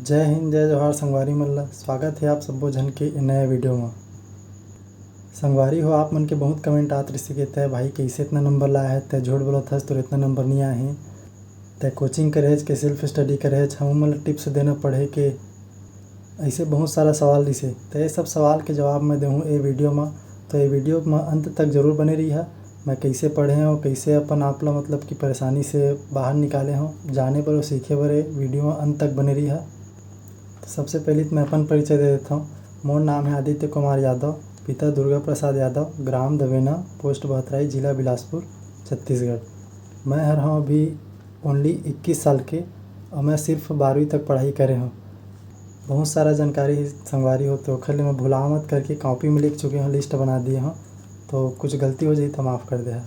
जय हिंद जय जोहार संगवारी मन ला स्वागत है आप सब्बो झन के नए वीडियो में। संगवारी हो आप मन के बहुत कमेंट आत रहिसे कि तय भाई कइसे इतना नंबर लाया है, तय झूठ बोलत हस, तोर इतना नंबर नहीं आए हैं, तय कोचिंग करे के सेल्फ स्टडी करे हम मन टिप्स देना पढ़े के, ऐसे बहुत सारा सवाल दिसे। तो ये सब सवाल के जवाब मैं देहूँ ये वीडियो में। तो ये वीडियो में अंत तक जरूर बने रही है। मैं कैसे पढ़े हूँ, कैसे अपन आप ला मतलब कि परेशानी से बाहर निकाले हूँ, जाने पर और सीखे पर वीडियो में अंत तक बने रही है। तो सबसे पहले तो मैं अपन परिचय दे देता हूँ। मोर नाम है आदित्य कुमार यादव, पिता दुर्गा प्रसाद यादव, ग्राम दवेना, पोस्ट बहतराई, जिला बिलासपुर, छत्तीसगढ़। मैं हर हूँ अभी ओनली 21 साल के और मैं सिर्फ 12वीं तक पढ़ाई करे हूँ। बहुत सारा जानकारी संगवारी हो तो खले मैं भुला मत करके कॉपी में लिख चुके हैं, लिस्ट बना दिए हूँ, तो कुछ गलती हो जाए तो माफ़ कर दे।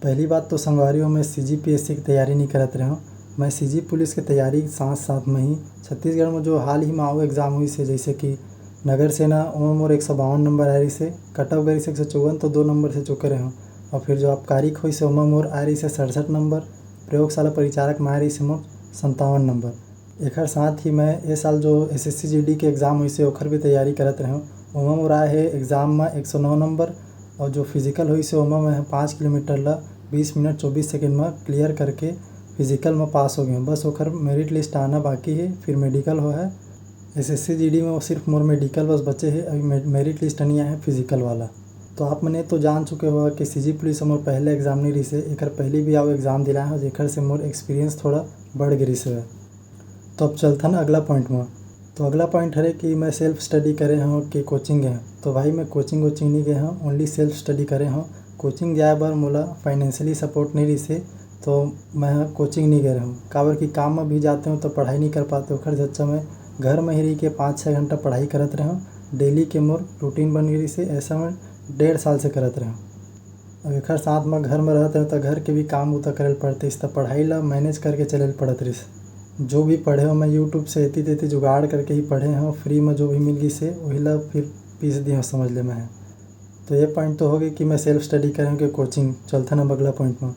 पहली बात तो संगवारी हो मैं CGPSC की तैयारी नहीं करत रहा हूँ। मैं CG पुलिस की तैयारी साथ साथ में ही छत्तीसगढ़ में जो हाल ही में आओ एग्ज़ाम हुई से, जैसे कि नगर सेना उनमें मोर 152 नंबर आ रही से, कटअप गई से 154, तो 2 नंबर से चुके रहे हूँ। और फिर जो आबकारी हुई से उनमें मोर आ रही से 67 नंबर, प्रयोगशाला परिचारक में आ रही से मोर 57 नंबर। एक साथ ही मैं ये साल जो SSC GD के एग्ज़ाम हुई से ओखर भी तैयारी करत रहे हूँ। उनमें मोर आए है एग्ज़ाम में 109 नंबर, और जो फिजिकल हुई से उनमें मैं 5 किलोमीटर ला 20 मिनट 24 सेकंड में क्लियर करके फिजिकल में पास हो गए। बस ओखर मेरिट लिस्ट आना बाकी है, फिर मेडिकल हो है। SSC GD में सिर्फ मोर मेडिकल बस बचे है, अभी मेरिट लिस्ट नहीं आया है फिजिकल वाला। तो आप मैंने तो जान चुके हो कि CG पुलिस मोर पहले एग्ज़ाम नहीं रही से, एक पहले भी आओ एग्ज़ाम दिलाए हो, जेकर से मोर एक्सपीरियंस थोड़ा बढ़ गई से। तो अब चलता ना अगला पॉइंट में। तो अगला पॉइंट है कि मैं सेल्फ स्टडी करे हूँ कि कोचिंग गए। तो भाई मैं कोचिंग नहीं गए हूँ, ओनली सेल्फ स्टडी करे हूँ। कोचिंग जाए बार मोला फाइनेंशियली सपोर्ट नहीं रही से, तो मैं कोचिंग नहीं गए रहा हूँ। काबर कि काम में भी जाते हूँ तो पढ़ाई नहीं कर पाते, ओखर अच्छा मैं घर में ही रह के 5-6 घंटा पढ़ाई करत रहा हूँ। डेली के मोर रूटीन बन गई से, ऐसा मैं 1.5 साल से करत रहा हूँ। अब एक साथ में घर में रहते हैं तो घर के भी काम उतना करे पड़ते, इस पढ़ाई ला मैनेज करके चले पड़त रही। जो भी पढ़े हो मैं यूट्यूब से एती तेती जुगाड़ करके ही पढ़े हूँ, फ्री में जो भी मिल गई से वही ला फिर पीस दी हूँ, समझ ले मैं। तो ये पॉइंट तो हो गई कि मैं सेल्फ स्टडी करे हूँ कि कोचिंग। चलता ना अगला पॉइंट में।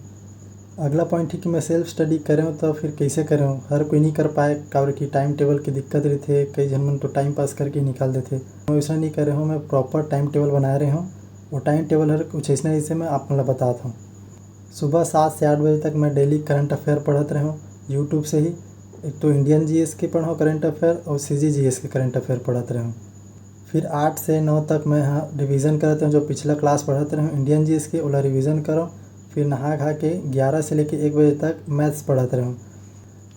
अगला पॉइंट है कि मैं सेल्फ स्टडी करे हूँ तो फिर कैसे करे हूँ। हर कोई नहीं कर पाए, काबर की टाइम टेबल की दिक्कत रही थे, कई जन मन तो टाइम पास करके निकाल देते। मैं वैसा नहीं करे हूँ, मैं प्रॉपर टाइम टेबल बना रहे हूँ। वो टाइम टेबल हर कुछ ऐसा जैसे मैं आप मतलब बताता हूँ। सुबह 7 से 8 बजे तक मैं डेली करंट अफेयर पढ़ते रहा हूँ यूट्यूब से ही। एक तो इंडियन GS के पढ़ो करंट अफेयर और CG GS के करंट अफेयर पढ़ते रहा हूँ। फिर 8 से 9 तक मैं रिवीजन करते हूँ, जो पिछला क्लास पढ़ते रहे इंडियन GS के ओला रिवीजन करो। फिर नहा खा के 11 से लेके 1 बजे तक मैथ्स पढ़ते रहा हूँ।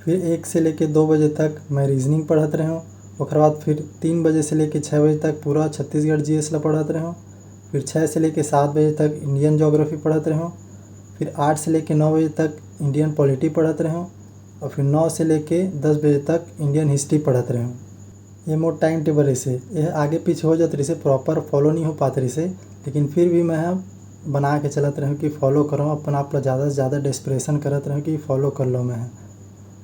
फिर 1 से लेके 2 बजे तक मैं रीजनिंग पढ़ते रहा हूँ। उसके बाद फिर 3 बजे से लेके 6 बजे तक पूरा छत्तीसगढ़ GS ला पढ़ते रहा हूँ। फिर 6 से लेके 7 बजे तक इंडियन जोग्राफी पढ़ते रहा हूँ। फिर 8 से लेके 9 बजे तक इंडियन पॉलिटी पढ़ते रहे हूँ। और फिर 9 से लेके 10 बजे तक इंडियन हिस्ट्री पढ़ते रहे हूँ। ये मोर टाइम टेबल ऐसे यह आगे पीछे हो जाते रही, प्रॉपर फॉलो नहीं हो पाते रही, लेकिन फिर भी मैं बना के चलत रहूँ कि फॉलो करूँ, अपन आप ज़्यादा से ज़्यादा डेस्परेशन करत रहूँ कि फॉलो कर लो मैं।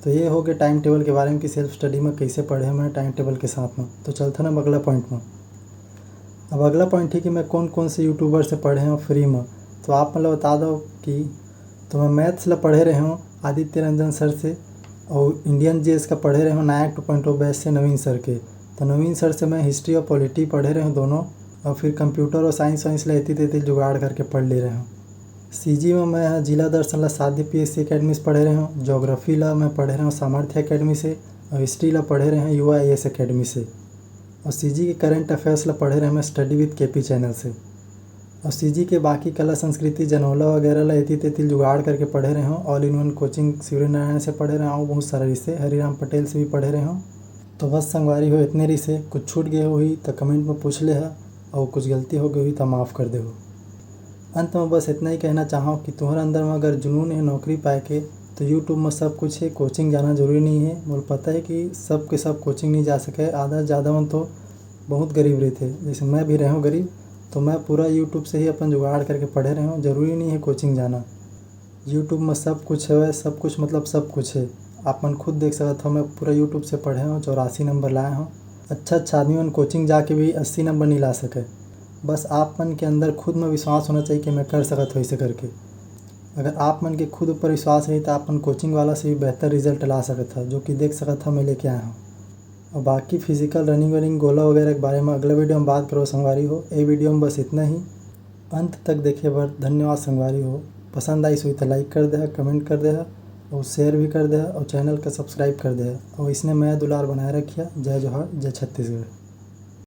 तो ये हो गया टाइम टेबल के बारे में कि सेल्फ स्टडी में कैसे पढ़े मैं टाइम टेबल के साथ में। तो चलता ना अगला पॉइंट में। अब अगला पॉइंट है कि मैं कौन कौन से यूट्यूबर से पढ़े हूँ फ्री में। तो आप मतलब बता दो कि तो मैं मैथ्स ला पढ़े रहे हूँ आदित्य रंजन सर से, और इंडियन GS का पढ़े रहे हूँ नायक 2.0 बैच से नवीन सर के। तो नवीन सर से मैं हिस्ट्री और पॉलिटी पढ़े रहे हूँ दोनों, और फिर कंप्यूटर और साइंस लेती तेती जुगाड़ करके पढ़ ले रहे हूँ। CG में मैं जिला दर्शन ला साध्य PSC अकेडमी से पढ़े रहे हूँ। जोग्राफी ला मैं पढ़े रहे हूँ सामर्थ्य अकेडमी से, और हिस्ट्री ला पढ़े रहे हैं युवा IAS अकेडमी से। और CG के करंट अफेयर्स ला पढ़े रहे हैं मैं स्टडी विद KP चैनल से। और CG के बाकी कला संस्कृति जनोला वगैरह ला एती तेती जुगाड़ करके पढ़े रहे हूँ। All in one coaching Surya Narayan से पढ़े रहे हूँ, बहुत सारा रिश्ते हरिराम पटेल से भी पढ़े रहे हूँ। तो बस संगवारी हो इतने रिश्ते, कुछ छूट गए हुई तो कमेंट में पूछ ले है, और कुछ गलती हो गई हुई तो माफ़ कर दे हो। अंत में बस इतना ही कहना चाहूँ कि तुम्हारे अंदर में अगर जुनून है नौकरी पाए के, तो यूट्यूब में सब कुछ है, कोचिंग जाना जरूरी नहीं है। मुझे पता है कि सब के सब कोचिंग नहीं जा सके, आधा ज़्यादा मन तो बहुत गरीब रहे थे, जैसे मैं भी रहा हूँ गरीब, तो मैं पूरा यूट्यूब से ही अपन जुगाड़ करके पढ़े रहे हूँ। ज़रूरी नहीं है कोचिंग जाना, यूट्यूब में सब कुछ है, सब कुछ मतलब सब कुछ है। आप मन खुद देख सकते हो, मैं पूरा यूट्यूब से पढ़े हूँ, 84 नंबर लाए हूँ। अच्छा आदमी मन कोचिंग जाके भी 80 नंबर नहीं ला सके। बस आप मन के अंदर खुद में विश्वास होना चाहिए कि मैं कर सकता हूँ ऐसे करके। अगर आप मन के खुद ऊपर विश्वास है तो आप मन कोचिंग वाला से भी बेहतर रिजल्ट ला सकता था, जो कि देख सकता था मैं लेके आया हूँ। और बाकी फिजिकल रनिंग गोला वगैरह के बारे में अगले वीडियो में बात करो संगवारी हो। ये वीडियो में बस इतना ही। अंत तक देखे बर धन्यवाद संगवारी हो। पसंद आई तो लाइक कर दे, कमेंट कर दे और शेयर भी कर दे और चैनल का सब्सक्राइब कर दे और इसने मैं दुलार बनाए रखिया। जय जोहार, जय छत्तीसगढ़।